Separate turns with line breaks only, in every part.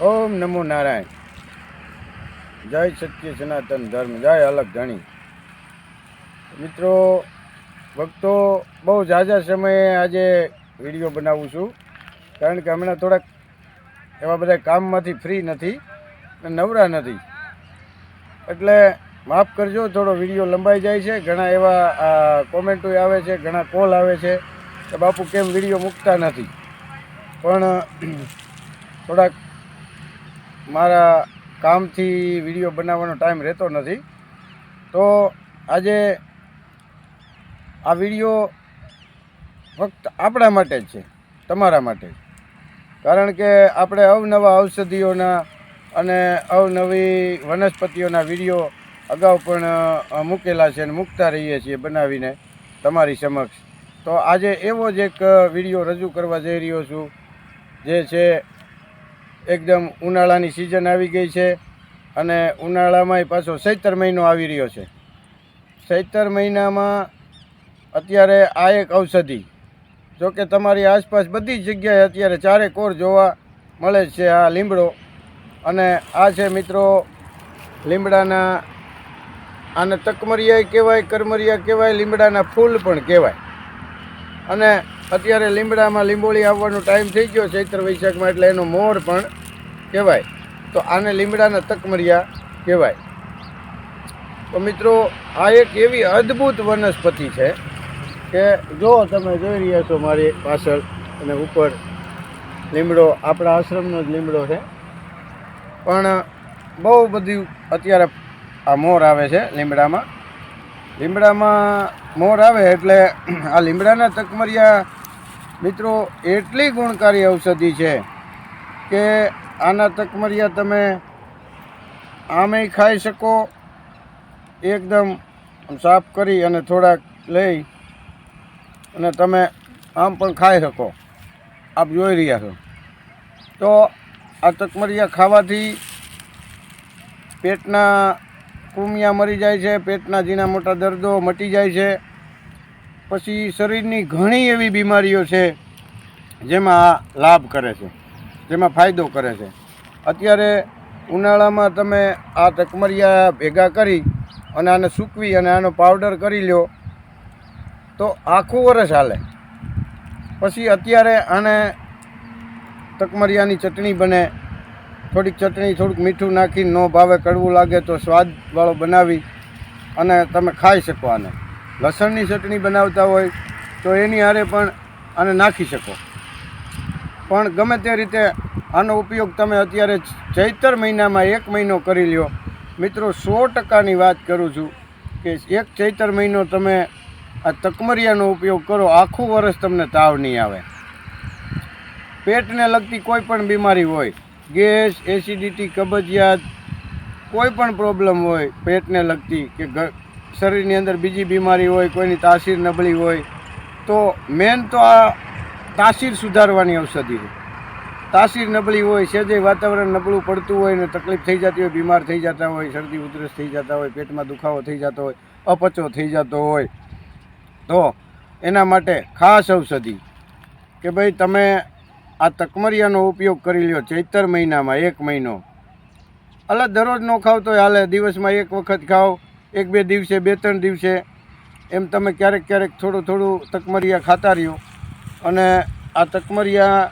ઓમ નમો નારાયણ. જય સત્ય સનાતન ધર્મ, જય અલગ ધણી. મિત્રો ભક્તો, બહુ ઝાઝા સમયે આજે વિડીયો બનાવું છું, કારણ કે હમણાં થોડાક એવા બધા કામમાંથી ફ્રી નથી અને નવરા નથી, એટલે માફ કરજો, થોડો વિડીયો લંબાઈ જાય છે. ઘણા એવા કોમેન્ટો આવે છે, ઘણા કોલ આવે છે કે બાપુ કેમ વિડીયો મૂકતા નથી, પણ થોડાક મારા કામથી વિડીયો બનાવવાનો ટાઈમ રહેતો નથી. તો આજે આ વિડીયો ફક્ત આપણા માટે જ છે, તમારા માટે જ. કારણ કે આપણે અવનવા ઔષધિઓના અને અવનવી વનસ્પતિઓના વિડીયો અગાઉ પણ મૂકેલા છે અને મૂકતા રહીએ છીએ બનાવીને તમારી સમક્ષ. તો આજે એવો જ એક વિડીયો રજૂ કરવા જઈ રહ્યો છું, જે છે એકદમ ઉનાળાની સિઝન આવી ગઈ છે અને ઉનાળામાંય પાછો ચૈત્ર મહિનો આવી રહ્યો છે. ચૈત્ર મહિનામાં અત્યારે આ એક ઔષધિ, જોકે તમારી આસપાસ બધી જ જગ્યાએ અત્યારે ચારે કોર જોવા મળે છે આ લીમડો. અને આ છે મિત્રો લીમડાના, આને તકમરિયા કહેવાય, કરમરિયા કહેવાય, લીમડાના ફૂલ પણ કહેવાય. અને અત્યારે લીમડામાં લીંબોળી આવવાનો ટાઈમ થઈ ગયો ચૈત્ર વૈશાખમાં, એટલે એનો મોર પણ કહેવાય. તો આને લીમડાના તકમરિયા કહેવાય. તો મિત્રો આ એક એવી અદ્ભુત વનસ્પતિ છે કે જો તમે જોઈ રહ્યા છો મારી પાછળ અને ઉપર લીમડો, આપણા આશ્રમનો જ લીમડો છે, પણ બહુ બધું અત્યારે આ મોર આવે છે લીમડામાં. લીમડામાં મોર આવે એટલે આ લીમડાના તકમરિયા મિત્રો એટલી ગુણકારી ઔષધિ છે કે આના તકમરિયા તમે આમેય ખાઈ શકો, એકદમ સાફ કરી અને થોડાક લઈ અને તમે આમ પણ ખાઈ શકો. આપ જોઈ રહ્યા છો. તો આ તકમરિયા ખાવાથી પેટના કૃમિયા મરી જાય છે, પેટના ઝીણા મોટા દર્દો મટી જાય છે. પછી શરીરની ઘણી એવી બીમારીઓ છે જેમાં આ લાભ કરે છે, જેમાં ફાયદો કરે છે. અત્યારે ઉનાળામાં તમે આ તકમરિયા ભેગા કરી અને આને સૂકવી અને આનો પાવડર કરી લ્યો તો આખું વરસ હાલે. પછી અત્યારે આને તકમરિયાની ચટણી બને, થોડીક ચટણી, થોડુંક મીઠું નાખી, ન ભાવે, કડવું લાગે તો સ્વાદવાળો બનાવી અને તમે ખાઈ શકો. આને લસણની ચટણી બનાવતા હોય તો એની હારે પણ આને નાખી શકો. પણ ગમે તે રીતે આનો ઉપયોગ તમે અત્યારે ચૈત્ર મહિનામાં 1 મહિનો કરી લ્યો. મિત્રો 100%ની વાત કરું છું કે એક ચૈત્ર મહિનો તમે આ તકમરિયાનો ઉપયોગ કરો, આખું વરસ તમને તાવ નહીં આવે. પેટને લગતી કોઈ પણ બીમારી હોય, ગેસ, એસિડિટી, કબજિયાત, કોઈ પણ પ્રોબ્લેમ હોય પેટને લગતી કે શરીરની અંદર બીજી બીમારી હોય, કોઈની તાસીર નબળી હોય, તો મેન તો આ તાસીર સુધારવાની ઔષધિ છે. તાસીર નબળી હોય, સેજે વાતાવરણ નબળું પડતું હોય ને તકલીફ થઈ જતી હોય, બીમાર થઈ જતા હોય, શરદી ઉધરસ થઈ જતા હોય, પેટમાં દુખાવો થઈ જતો હોય, અપચો થઈ જતો હોય, તો એના માટે ખાસ ઔષધિ કે ભાઈ તમે આ તકમરિયાનો ઉપયોગ કરી લ્યો ચૈત્ર મહિનામાં 1 મહિનો. એટલે દરરોજ ન ખાવ તો હાલે, દિવસમાં 1 વખત ખાઓ, 1-2 દિવસે, 2-3 દિવસે, એમ તમે ક્યારેક ક્યારેક થોડું થોડું તકમરિયા ખાતા રહ્યો. અને આ તકમરિયા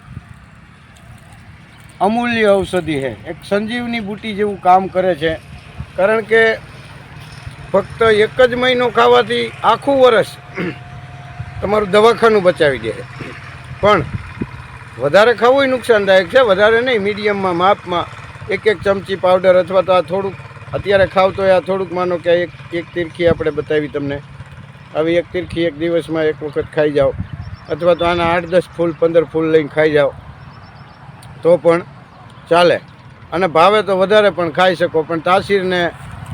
અમૂલ્ય ઔષધિ છે, એક સંજીવની બુટી જેવું કામ કરે છે. કારણ કે ફક્ત 1 જ મહિનો ખાવાથી આખું વરસ તમારું દવાખાનું બચાવી દે. પણ વધારે ખાવું નુકસાનદાયક છે, વધારે નહીં, મીડિયમમાં માપમાં 1-1 ચમચી પાવડર, અથવા તો આ થોડુંક અત્યારે ખાવ તો આ થોડુંક, માનો કે એક તીરખી આપણે બતાવી તમને, આવી 1 તીરખી 1 દિવસમાં 1 વખત ખાઈ જાઓ, અથવા તો આના 8-10 ફૂલ, 15 ફૂલ લઈને ખાઈ જાઓ તો પણ ચાલે. અને ભાવે તો વધારે પણ ખાઈ શકો, પણ તાસીરને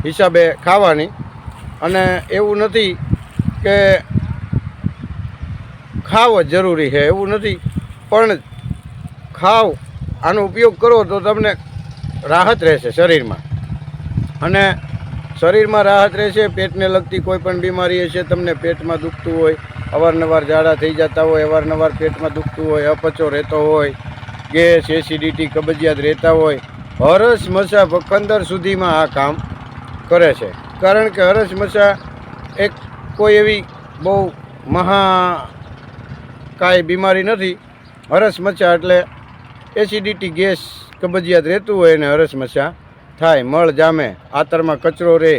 હિસાબે ખાવાની. અને એવું નથી કે ખાવ જ જરૂરી છે, એવું નથી, પણ ખાવ, આનો ઉપયોગ કરો તો તમને રાહત રહેશે શરીરમાં. અને શરીરમાં રાહત રહેશે. પેટને લગતી કોઈ પણ બીમારી હશે, તમને પેટમાં દુખતું હોય, અવારનવાર ઝાડા થઈ જતા હોય, અવારનવાર પેટમાં દુખતું હોય, અપચો રહેતો હોય, ગેસ, એસિડિટી, કબજિયાત રહેતા હોય, હરસ મસા પખંદર સુધીમાં આ કામ કરે છે. કારણ કે હરસ મસા એક કોઈ એવી બહુ કાંઈ બીમારી નથી. હરસ મસા એટલે એસિડિટી, ગેસ, કબજિયાત રહેતું હોય ને હરસ મસા થાય, મળ જામે, આતરમાં કચરો રહે,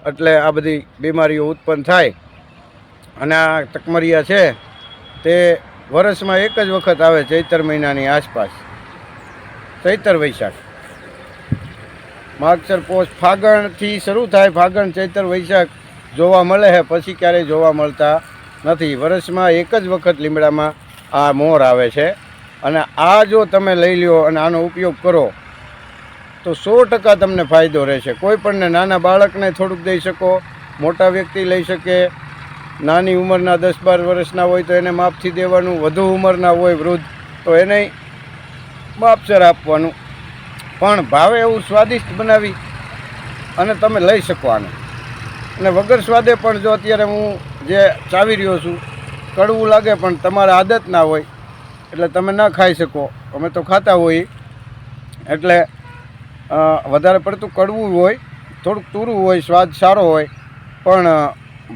એટલે આ બધી બીમારીઓ ઉત્પન્ન થાય. અને આ તકમરિયા છે તે વર્ષમાં એક જ વખત આવે, ચૈતર મહિનાની આસપાસ, ચૈતર વૈશાખ. માગસર પોષ ફાગણથી શરૂ થાય, ફાગણ, ચૈતર, વૈશાખ જોવા મળે છે, પછી ક્યારેય જોવા મળતા નથી. વર્ષમાં એક જ વખત લીમડામાં આ મોર આવે છે. અને આ જો તમે લઈ લ્યો અને આનો ઉપયોગ કરો તો 100% તમને ફાયદો રહેશે. કોઈ પણને, નાના બાળકને થોડુંક દઈ શકો, મોટા વ્યક્તિ લઈ શકે, નાની ઉંમરના 10-12 વર્ષના હોય તો એને માપથી દેવાનું, વધુ ઉંમરના હોય વૃદ્ધ તો એને માપસર આપવાનું. પણ ભાવે એવું સ્વાદિષ્ટ બનાવી અને તમે લઈ શકો આને. અને વગર સ્વાદે પણ જો અત્યારે હું જે ચાવી રહ્યો છું, કડવું લાગે પણ તમારે આદત ના હોય એટલે તમે ના ખાઈ શકો. અમે તો ખાતા હોઈએ એટલે વધારે પડતું કડવું હોય, થોડુંક તુરું હોય, સ્વાદ સારો હોય, પણ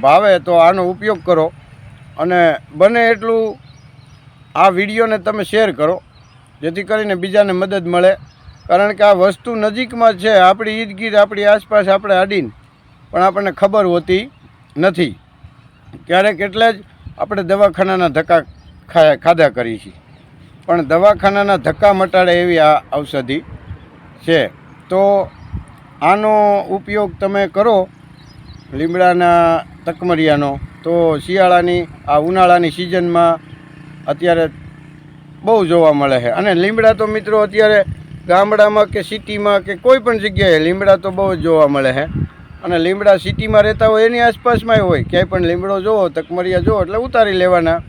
ભાવે તો આનો ઉપયોગ કરો. અને બને એટલું આ વિડીયોને તમે શેર કરો જેથી કરીને બીજાને મદદ મળે. કારણ કે આ વસ્તુ નજીકમાં છે, આપણી ઈદ ગીર, આપણી આસપાસ, આપણે આડીને, પણ આપણને ખબર હોતી નથી. ક્યારેક એટલે જ આપણે દવાખાનાના ધક્કા ખાધા કરીએ છીએ, પણ દવાખાનાના ધક્કા મટાડે એવી આ ઔષધિ છે. તો આનો ઉપયોગ તમે કરો લીમડાના તકમરિયાનો, તો શિયાળાની આ ઉનાળાની સિઝનમાં અત્યારે બહુ જોવા મળે છે. અને લીમડા તો મિત્રો અત્યારે ગામડામાં કે સિટીમાં કે કોઈ પણ જગ્યાએ લીમડા તો બહુ જ જોવા મળે છે. અને લીમડા સિટીમાં રહેતા હોય એની આસપાસમાંય હોય, ક્યાંય પણ લીમડો જુઓ, તકમરિયા જુઓ એટલે ઉતારી લેવાના.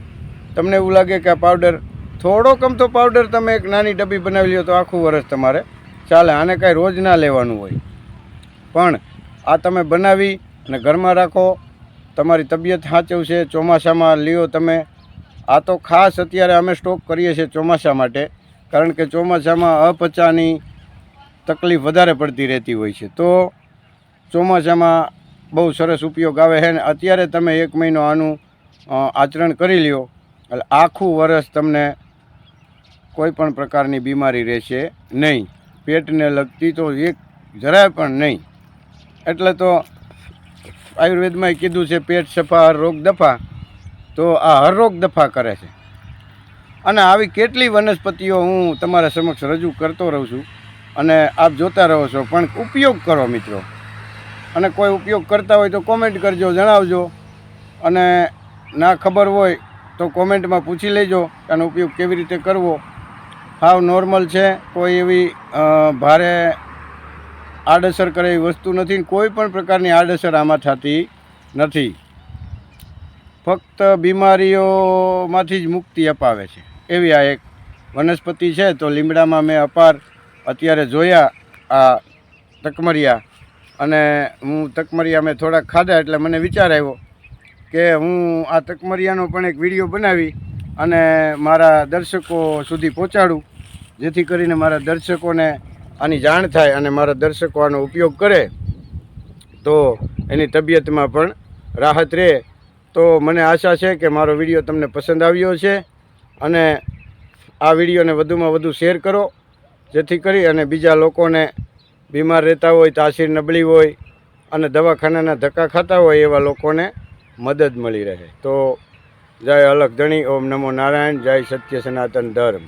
તમને એવું લાગે કે આ પાવડર, થોડો કમતો પાવડર તમે એક નાની ડબ્બી બનાવી લ્યો તો આખું વર્ષ તમારે ચાલે. આને કાંઈ રોજ ના લેવાનું હોય, પણ આ તમે બનાવી અને ઘરમાં રાખો, તમારી તબિયત સાચવશે. ચોમાસામાં લ્યો તમે. આ તો ખાસ અત્યારે અમે સ્ટોક કરીએ છીએ ચોમાસા માટે, કારણ કે ચોમાસામાં અપચાની તકલીફ વધારે પડતી રહેતી હોય છે. તો ચોમાસામાં બહુ સરસ ઉપયોગ આવે છે. ને અત્યારે તમે 1 મહિનો આનું આચરણ કરી લ્યો એટલે આખું વર્ષ તમને કોઈ પણ પ્રકારની બીમારી રહેશે નહીં. પેટને લગતી તો એક જરાય પણ નહીં. એટલે તો આયુર્વેદમાં કીધું છે પેટ સફા હર રોગ દફા, તો આ હર રોગ દફા કરે છે. અને આવી કેટલી વનસ્પતિઓ હું તમારા સમક્ષ રજૂ કરતો રહું છું અને આપ જોતા રહો છો. પણ ઉપયોગ કરો મિત્રો. અને કોઈ ઉપયોગ કરતા હોય તો કોમેન્ટ કરજો, જણાવજો. અને ના ખબર હોય તો કોમેન્ટમાં પૂછી લેજો કે આનો ઉપયોગ કેવી રીતે કરવો. હાવ નોર્મલ છે, કોઈ એવી ભારે આડઅસર કરે એવી વસ્તુ નથી. કોઈ પણ પ્રકારની આડઅસર આમાં થતી નથી. ફક્ત બીમારીઓમાંથી જ મુક્તિ અપાવે છે એવી આ એક વનસ્પતિ છે. તો લીમડામાં મેં અપાર અત્યારે જોયા આ તકમરિયા, અને હું તકમરિયા મેં થોડાક ખાધા એટલે મને વિચાર આવ્યો કે હું આ તકમરિયાનો પણ એક વિડીયો બનાવી અને મારા દર્શકો સુધી પહોંચાડું, જેથી કરીને મારા દર્શકોને આની જાણ થાય અને મારા દર્શકો આનો ઉપયોગ કરે તો એની તબિયતમાં પણ રાહત રહે. તો મને આશા છે કે મારો વિડીયો તમને પસંદ આવ્યો છે. અને આ વિડીયોને વધુમાં વધુ શેર કરો, જેથી કરી અને બીજા લોકોને બીમાર રહેતા હોય, તાસીર નબળી હોય અને દવાખાનાના ધક્કા ખાતા હોય એવા લોકોને મદદ મળી રહે. તો જય અલખ ધણી, ઓમ નમો નારાયણ, જય સત્ય સનાતન ધર્મ.